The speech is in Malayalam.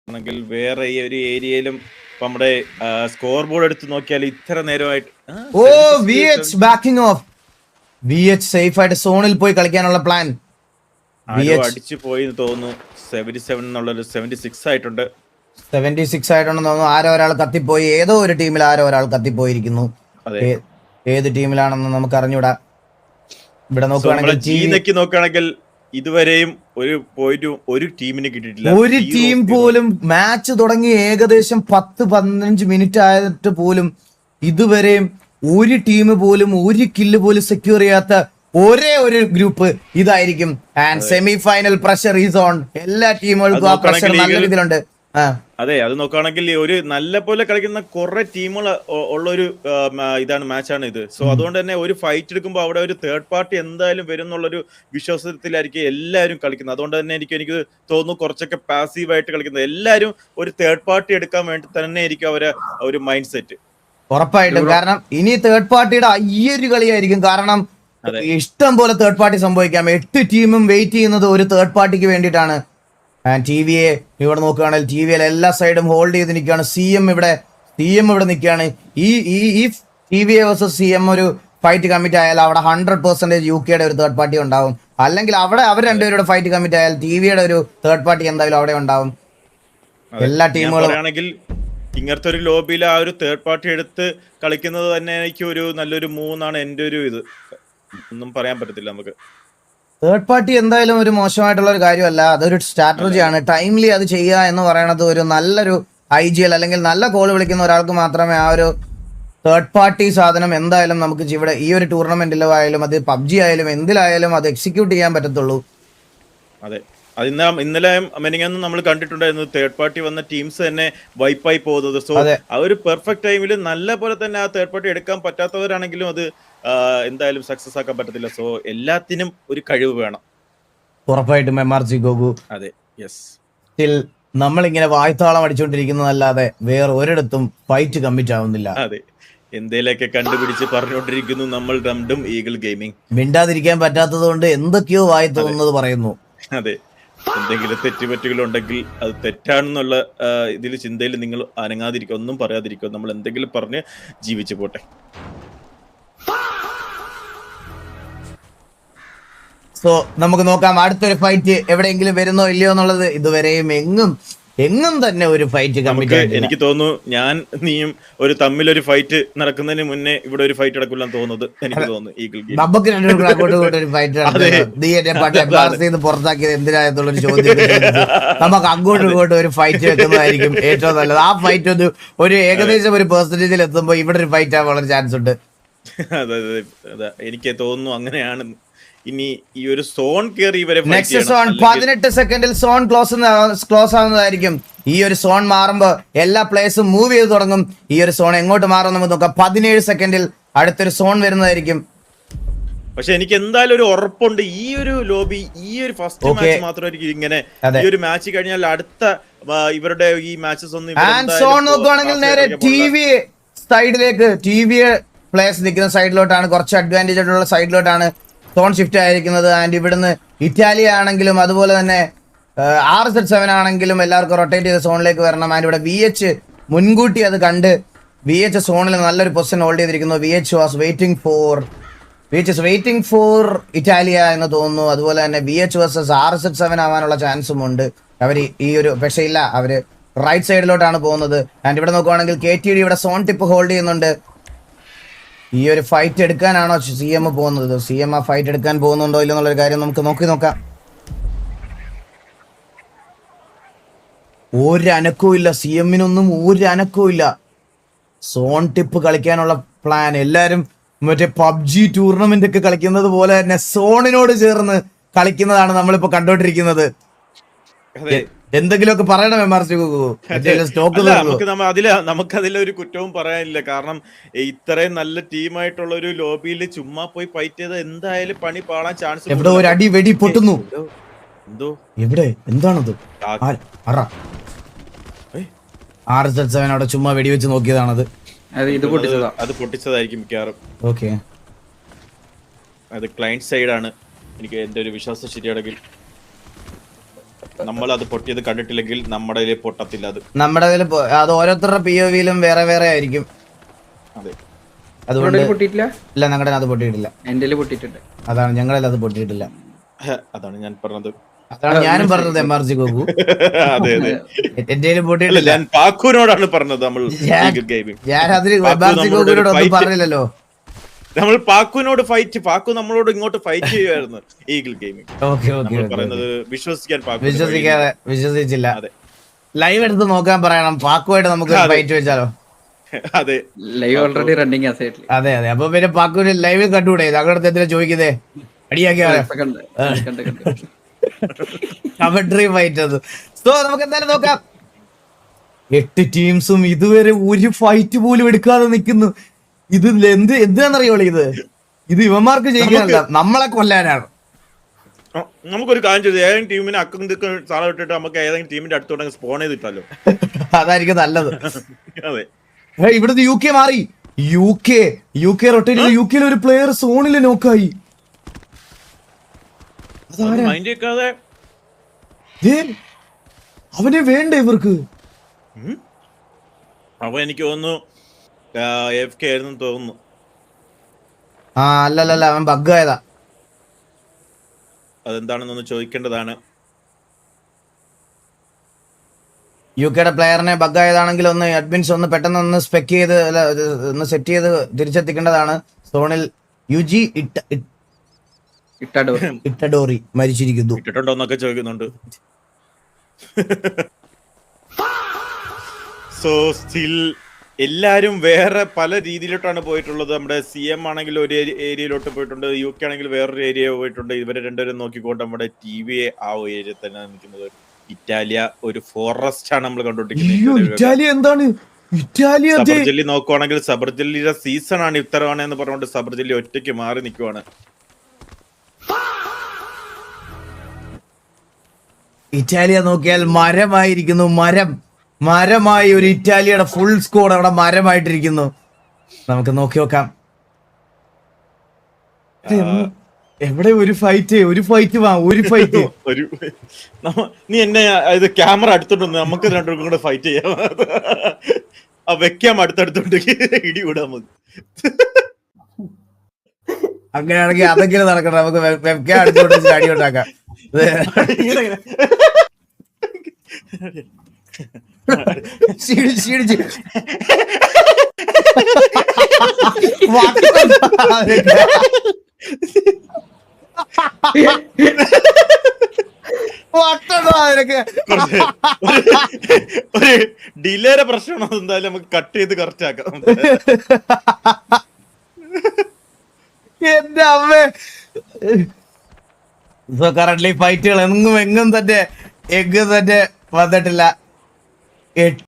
ആണെങ്കിൽ വേറെ ഈ ഒരു ഏരിയയിലും നമ്മുടെ സ്കോർ ബോർഡ് എടുത്ത് നോക്കിയാൽ ഇത്ര നേരമായിട്ട് ഓ VH backing of VH safe ആയിട്ട് സോണിൽ പോയി കളിക്കാനുള്ള പ്ലാൻ അടിച്ചു പോയി തോന്നുന്നു. 77 എന്നുള്ളൊരു 76 ആയിട്ടുണ്ട്. 76 ആയിട്ടുണ്ടെന്ന് തോന്നുന്നു. ആരോ ഒരാൾ കത്തിപ്പോയി, ഏതോ ഒരു ടീമിൽ ആരോ ഒരാൾ കത്തിപ്പോയിരിക്കുന്നു. ഏത് ടീമിലാണെന്ന് നമുക്ക് അറിഞ്ഞൂടാ. ഇവിടെ നോക്കുകയാണെങ്കിൽ ഇതുവരെയും ഒരു പോയിന്റും ഒരു ടീമിന് കിട്ടിയിട്ടില്ല. ഒരു ടീം പോലും മാച്ച് തുടങ്ങി ഏകദേശം 10-15 മിനിറ്റ് ആയിട്ട് പോലും ഇതുവരെയും ഒരു ടീം പോലും ഒരു കില്ല് പോലും സെക്യൂർ ചെയ്യാത്ത ഒരേ ഒരു ഗ്രൂപ്പ് ഇതായിരിക്കും. And semi final pressure is on. എല്ലാ ടീമുകൾക്കും ആ പ്രഷർ നല്ല രീതിയിലുണ്ട്. അതെ, അത് നോക്കുകയാണെങ്കിൽ ഒരു നല്ല പോലെ കളിക്കുന്ന കുറെ ടീമുകൾ ഉള്ളൊരു ഇതാണ് മാച്ചാണ് ഇത്. സോ അതുകൊണ്ട് തന്നെ ഒരു ഫൈറ്റ് എടുക്കുമ്പോൾ അവിടെ ഒരു തേർഡ് പാർട്ടി എന്തായാലും വരും എന്നുള്ളൊരു വിശ്വാസത്തിലായിരിക്കും എല്ലാവരും കളിക്കുന്നത്. അതുകൊണ്ട് തന്നെ എനിക്ക് തോന്നുന്നു കുറച്ചൊക്കെ പാസീവായിട്ട് കളിക്കുന്നത് എല്ലാവരും ഒരു തേർഡ് പാർട്ടി എടുക്കാൻ വേണ്ടി തന്നെ ആയിരിക്കും അവരെ ഒരു മൈൻഡ് സെറ്റ്. ഉറപ്പായിട്ടും. കാരണം ഇനി തേർഡ് പാർട്ടിയുടെ അയ്യൊരു കളിയായിരിക്കും. കാരണം ഇഷ്ടം പോലെ തേർഡ് പാർട്ടി സംഭവിക്കാം. 8 ടീമും വെയിറ്റ് ചെയ്യുന്നത് ഒരു തേർഡ് പാർട്ടിക്ക് വേണ്ടിയിട്ടാണ്. TVA ഇവിടെ നോക്കുകയാണെങ്കിൽ TVL എല്ലാ സൈഡും ഹോൾഡ് ചെയ്ത് നിൽക്കുകയാണ്. CM ഇവിടെ നിൽക്കുകയാണ്. ഈ TVA വേഴ്സസ് CM ഒരു ഫൈറ്റ് കമ്മിറ്റ് ആയാൽ അവിടെ 100% UK ഒരു തേർഡ് പാർട്ടി ഉണ്ടാവും. അല്ലെങ്കിൽ അവിടെ അവർ രണ്ടുപേരുടെ ഫൈറ്റ് കമ്മിറ്റ് ആയാൽ TVയുടെ ഒരു തേർഡ് പാർട്ടി എന്തായാലും അവിടെ ഉണ്ടാവും. എല്ലാ ടീമുകളും ആണെങ്കിൽ ഇങ്ങനത്തെ ഒരു ലോബിയിൽ ആ ഒരു തേർഡ് പാർട്ടി എടുത്ത് കളിക്കുന്നത് തന്നെ എനിക്ക് ഒരു നല്ലൊരു മൂന്നാണ് എൻ്റെ ഒരു ഇത്. ഒന്നും പറയാൻ പറ്റത്തില്ല നമുക്ക്. തേർഡ് പാർട്ടി എന്തായാലും ഒരു മോശമായിട്ടുള്ള ഒരു കാര്യമല്ല. അതൊരു സ്ട്രാറ്റജിയാണ്. ടൈംലി അത് ചെയ്യുക എന്ന് പറയുന്നത് ഒരു നല്ലൊരു IGL അല്ലെങ്കിൽ നല്ല കോൾ വിളിക്കുന്ന ഒരാൾക്ക് മാത്രമേ ആ ഒരു തേർഡ് പാർട്ടി സാധനം എന്തായാലും നമുക്ക് ഇവിടെ ഈ ഒരു ടൂർണമെന്റിലോ ആയാലും അത് PUBG ആയാലും എന്തിലായാലും അത് എക്സിക്യൂട്ട് ചെയ്യാൻ പറ്റത്തുള്ളൂ. അതെ, ഇന്നലെ മെനിങ്ങാന്ന് നമ്മൾ കണ്ടിട്ടുണ്ടായിരുന്നു തേർഡ് പാർട്ടി വന്ന ടീംസ് തന്നെ വൈപ്പായി പോകുന്നത്. സോ ആ ഒരു പെർഫെക്റ്റ് ടൈമിൽ നല്ല പോലെ തന്നെ ആ തേർഡ് പാർട്ടി എടുക്കാൻ പറ്റാത്തവരാണെങ്കിലും അത് എന്തായാലും സക്സസ് ആക്കാൻ പറ്റത്തില്ല. സോ എല്ലാത്തിനും ഒരു കഴിവ് വേണം. ഉറപ്പായിട്ടും MRG ഗോഗു. അതെ, യെസ്. സ്റ്റിൽ നമ്മളിങ്ങനെ വായ്ത്താളം അടിച്ചുകൊണ്ടിരിക്കുന്നതല്ലാതെ വേറെ ഒരിടത്തും ഫൈറ്റ് കമ്മിറ്റ് ആവുന്നില്ല. അതെ, എന്തേലൊക്കെ കണ്ടുപിടിച്ച് പറഞ്ഞുകൊണ്ടിരിക്കുന്നു നമ്മൾ രണ്ടും ഈഗിൾ ഗെയിമിംഗ്. മിണ്ടാതിരിക്കാൻ പറ്റാത്തത് കൊണ്ട് എന്തൊക്കെയോ വായി തോന്നുന്നത് പറയുന്നു. അതെ, എന്തെങ്കിലും തെറ്റുപറ്റുകളുണ്ടെങ്കിൽ അത് തെറ്റാണെന്നുള്ള ഇതിൽ ചിന്തയിൽ നിങ്ങൾ അനങ്ങാതിരിക്കുക, ഒന്നും പറയാതിരിക്കുക. നമ്മൾ എന്തെങ്കിലും പറഞ്ഞ് ജീവിച്ചു പോട്ടെ. സോ നമുക്ക് നോക്കാം അടുത്തൊരു ഫൈറ്റ് എവിടെയെങ്കിലും വരുന്നോ ഇല്ലയോ എന്നുള്ളത്. ഇതുവരെയും എങ്ങും തന്നെ ഒരു ഫൈറ്റ് കമ്മിറ്റ്. എനിക്ക് തോന്നുന്നു ഞാൻ നീയും ഒരു തമ്മിലൊരു ഫൈറ്റ് നടക്കുന്നതിന് മുന്നേ ഇവിടെ ഒരു ഫൈറ്റ് നടക്കില്ലെന്ന് തോന്നുന്നത്. എനിക്ക് തോന്നുന്നു നമുക്ക് രണ്ടുപേർക്കും അങ്ങോട്ടും ഒരു ഫൈറ്റ് നീ എന്നെ പുറത്താക്കിയത് എന്തിനായെന്നുള്ളൊരു ചോദ്യം നമുക്ക് അങ്ങോട്ടും ഇങ്ങോട്ടും ഒരു ഫൈറ്റ് വെക്കുന്നതായിരിക്കും ഏറ്റവും നല്ലത്. ആ ഫൈറ്റ് ഒരു ഏകദേശം ഒരു പെർസെന്റേജിൽ എത്തുമ്പോൾ ഇവിടെ ഒരു ഫൈറ്റ് ആവാൻ വളരെ ചാൻസ് ഉണ്ട്. അതെ, എനിക്ക് തോന്നുന്നു അങ്ങനെയാണ്. ഇനി ഈ ഒരു സോൺ കയറി ഇവരെ 18 സെക്കൻഡിൽ സോൺ ക്ലോസ് ആവുന്നതായിരിക്കും. ഈ ഒരു സോൺ മാറുമ്പോ എല്ലാ പ്ലേയേഴ്സും മൂവ് ചെയ്ത് തുടങ്ങും. ഈ ഒരു സോൺ എങ്ങോട്ട് മാറും നമുക്ക് നോക്കാം. 17 സെക്കൻഡിൽ അടുത്തൊരു സോൺ വരുന്നതായിരിക്കും. പക്ഷെ എനിക്ക് എന്തായാലും ഒരു ഉറപ്പുണ്ട് ഈ ഒരു ലോബി ഈ ഒരു ഫസ്റ്റ് മാച്ച് മാത്രമായിരിക്കും ഇങ്ങനെ. ഈ ഒരു മാച്ച് കഴിഞ്ഞാൽ അടുത്ത ഇവരുടെ ഈ മാച്ചസ് ഒന്നും സോൺ നോക്കുവാണെങ്കിൽ നേരെ TVA സൈഡിലേക്ക് TVA പ്ലേയേഴ്സ് നിൽക്കുന്ന സൈഡിലോട്ടാണ്, കുറച്ച് അഡ്വാൻറ്റേജ് ആയിട്ടുള്ള സൈഡിലോട്ടാണ് സോൺ ഷിഫ്റ്റ് ആയിരിക്കുന്നത്. ആൻഡ് ഇവിടുന്ന് ഇറ്റാലി ആണെങ്കിലും അതുപോലെ തന്നെ RZ7 ആണെങ്കിലും എല്ലാവർക്കും റൊട്ടേറ്റ് ചെയ്ത് സോണിലേക്ക് വരണം. ആൻഡ് ഇവിടെ VH മുൻകൂട്ടി അത് കണ്ട് VH സോണിൽ നല്ലൊരു പൊസിഷൻ ഹോൾഡ് ചെയ്തിരിക്കുന്നു. VH is waiting for Italia എന്ന് തോന്നുന്നു. അതുപോലെ തന്നെ VH വേഴ്സസ് RZ7 ആവാനുള്ള ചാൻസും ഉണ്ട്. അവർ ഈ ഒരു പക്ഷേ ഇല്ല, അവര് റൈറ്റ് സൈഡിലോട്ടാണ് പോകുന്നത്. ആൻഡ് ഇവിടെ നോക്കുവാണെങ്കിൽ KTD ഇവിടെ സോൺ ടിപ്പ് ഹോൾഡ് ചെയ്യുന്നുണ്ട്. ഈ ഒരു ഫൈറ്റ് എടുക്കാനാണോ CM പോകുന്നത്? CM ആ ഫൈറ്റ് എടുക്കാൻ പോകുന്നുണ്ടോ ഇല്ലെന്നുള്ളൊരു കാര്യം നമുക്ക് നോക്കാം. ഒരു അനക്കവും ഇല്ല, CMനൊന്നും ഒരു അനക്കവും ഇല്ല. സോൺ ടിപ്പ് കളിക്കാനുള്ള പ്ലാൻ. എല്ലാരും മറ്റേ PUBG ടൂർണമെന്റ് ഒക്കെ കളിക്കുന്നത് പോലെ തന്നെ സോണിനോട് ചേർന്ന് കളിക്കുന്നതാണ് നമ്മളിപ്പോ കണ്ടോണ്ടിരിക്കുന്നത്. എന്തെങ്കിലുമൊക്കെ പറയണം MRG നമുക്കതിലൊരു കുറ്റവും പറയാനില്ല. കാരണം ഇത്രയും നല്ല ടീമായിട്ടുള്ള ഒരു ലോബിയിൽ ചുമ്മാ പോയി ഫൈറ്റ് ചെയ്ത് എന്തായാലും പണി പാളാൻ ചാൻസ്. എവിടെ ഒരു അടി വെടി പൊട്ടുന്നു. എന്തോ എവിടെ എന്താണത്? RZ7 അവിടെ ചുമ്മാ വെടിവെച്ച് നോക്കിയതാണത്. അത് പൊട്ടിച്ചതായിരിക്കും മിക്കവാറും. ഓക്കെ, അത് ക്ലയന്റ് സൈഡാണ്. എനിക്ക് എന്റെ ഒരു വിശ്വാസം ശരിയാണെങ്കിൽ നമ്മൾ അത് പൊട്ടിയത് കണ്ടിട്ടില്ലെങ്കിൽ നമ്മുടെ കയ്യിൽ പൊട്ടത്തില്ല അത്. നമ്മുടെ അത് ഓരോരുത്തരുടെ POV-ലും വേറെ വേറെ ആയിരിക്കും. അതെ, അതുകൊണ്ട് പൊട്ടിയിട്ടില്ല. ഇല്ല, ഞങ്ങളുടെ അത് പൊട്ടിയിട്ടില്ല. എന്റെ പൊട്ടിയിട്ടുണ്ട്. അതാണ് ഞങ്ങളിൽ അത് പൊട്ടിയിട്ടില്ല. അതാണ് ഞാൻ പറഞ്ഞത്. അതാണ് ഞാനും പറഞ്ഞത് MRG ഗോകു. അതെ അതെ, എന്റെ പൊട്ടിയിട്ടില്ല. ഞാൻ പാക്കുവിനോടാണ് പറഞ്ഞത്. നമ്മൾ ഗെയിമിംഗ് ഞാൻ അതിന് MRG ഗോകുവിനോട് ഒന്നും പറഞ്ഞില്ലല്ലോ. നമ്മൾ പാക്കുവിനോട് ഫൈറ്റ്, പാക്കു നമ്മളോട് ഇങ്ങോട്ട് ഫൈറ്റ് ചെയ്യുമായിരുന്നു ഈഗിൾ ഗെയിമിംഗ്. പറയുന്നത് വിശ്വസിച്ചില്ല. ലൈവ് എടുത്ത് നോക്കാൻ പറയണം. പാക്കുമായിട്ട് നമുക്ക് ഫൈറ്റ് വെച്ചാലോ? അതെ, ലൈവ് ഓൾറെഡി റണ്ണിങ്. അതെ അതെ, അപ്പൊ പിന്നെ പാക്കുവിന് ലൈവ് കണ്ടുകൂടെ? ഞങ്ങളുടെ എന്തിനാ ചോദിക്കുന്നേ? അടിയാക്കിയാ കമന്ററി ഫൈറ്റ് അത്. സോ നമുക്ക് എന്തായാലും നോക്കാം. 8 ടീംസും ഇതുവരെ ഒരു ഫൈറ്റ് പോലും എടുക്കാതെ നിൽക്കുന്നു. ഇത് എന്താണെന്നറിയോളൂ? ഇത് ഇവന്മാർക്ക് ജയിക്കാനല്ല, നമ്മളെ കൊല്ലാനാണ്. നമുക്കൊരു കാര്യം ചെയ്ത് ഏതെങ്കിലും ടീമിനെ അക്കൗണ്ട് സാധനം ഇട്ടിട്ട് നമുക്ക് ഏതെങ്കിലും ടീമിന്റെ അടുത്തോടെ സ്പോൺ ചെയ്തിട്ടല്ലോ. അതായിരിക്കും നല്ലത്. അതെ, ഇവിടുന്ന് UK മാറി. UK rotate. UK ഒരു പ്ലെയർ സോണില് നോക്കായി. അവനെ വേണ്ട ഇവർക്ക്. അപ്പൊ എനിക്ക് തോന്നുന്നു AFK ആയിരുന്നു തോന്നുന്നു. അല്ലല്ല, അവൻ ബഗ് ആയതാ. അതെന്താണെന്നൊന്ന് ചോദിക്കേണ്ടതാണ്. UK പ്ലെയറിനെ ബഗ് ആയതാണെങ്കിൽ ഒന്ന് അഡ്മിൻസ് ഒന്ന് പെട്ടെന്ന് ഒന്ന് സ്പെക്ക് ചെയ്ത് ഒന്ന് സെറ്റ് ചെയ്ത് തിരിച്ചെത്തിക്കേണ്ടതാണ്. സോണിൽ UG ഇട്ടഡോറി മരിച്ചിരിക്കുന്നു. ഇട്ടിട്ടുണ്ടോന്നൊക്കെ ചോദിക്കുന്നുണ്ട്. സോ സ്റ്റിൽ എല്ലാരും വേറെ പല രീതിയിലോട്ടാണ് പോയിട്ടുള്ളത്. നമ്മുടെ CM ആണെങ്കിൽ ഒരു ഏരിയയിലോട്ട് പോയിട്ടുണ്ട്, UK ആണെങ്കിൽ വേറൊരു ഏരിയ പോയിട്ടുണ്ട്. ഇവരെ രണ്ടുപേരും നോക്കിക്കൊണ്ട് നമ്മുടെ TVA ആ ഏരിയ തന്നെ നിൽക്കുന്നത്. ഇറ്റാലിയ ഒരു ഫോറസ്റ്റ് ആണ് നമ്മൾ കണ്ടോണ്ടിരിക്കുന്നത്. ഇറ്റാലിയ എന്താണ്? സബർജല്ലി നോക്കുവാണെങ്കിൽ സബർജല്ലിയുടെ സീസൺ ആണ് ഇത്തരമാണ് എന്ന് പറഞ്ഞുകൊണ്ട് സബർജല്ലി ഒറ്റയ്ക്ക് മാറി നിൽക്കുവാണ്. ഇറ്റാലിയ നോക്കിയാൽ മരമായിരിക്കുന്നു. മരമായി ഒരു ഇറ്റാലിയുടെ ഫുൾ സ്കോഡ് അവിടെ മരമായിട്ടിരിക്കുന്നു. നമുക്ക് നോക്കി നോക്കാം. എവിടെ ഒരു ഫൈറ്റ് നീ എന്നെ ഇത് ക്യാമറ അടുത്തോണ്ട് നമുക്ക് രണ്ടുപേർക്കും കൂടെ ഫൈറ്റ് ചെയ്യാം. വെക്കാം അടുത്തടുത്തോണ്ടെങ്കിൽ ഇടി കൂടാ നമുക്ക്. അങ്ങനെയാണെങ്കിൽ അതെങ്കിലും നടക്കണം. നമുക്ക് വെബ്കാം അടുത്തോട്ട് അടി ഉണ്ടാക്കാം. ഒരു ഡിലേയുടെ പ്രശ്നമാണ്. എന്തായാലും നമുക്ക് കട്ട് ചെയ്ത് കറക്റ്റ് ആക്കാം. എന്റെ അമ്മേ, കറന്റ്ലി ഫൈറ്റുകൾ എങ്ങും തന്നെ വന്നിട്ടില്ല. 8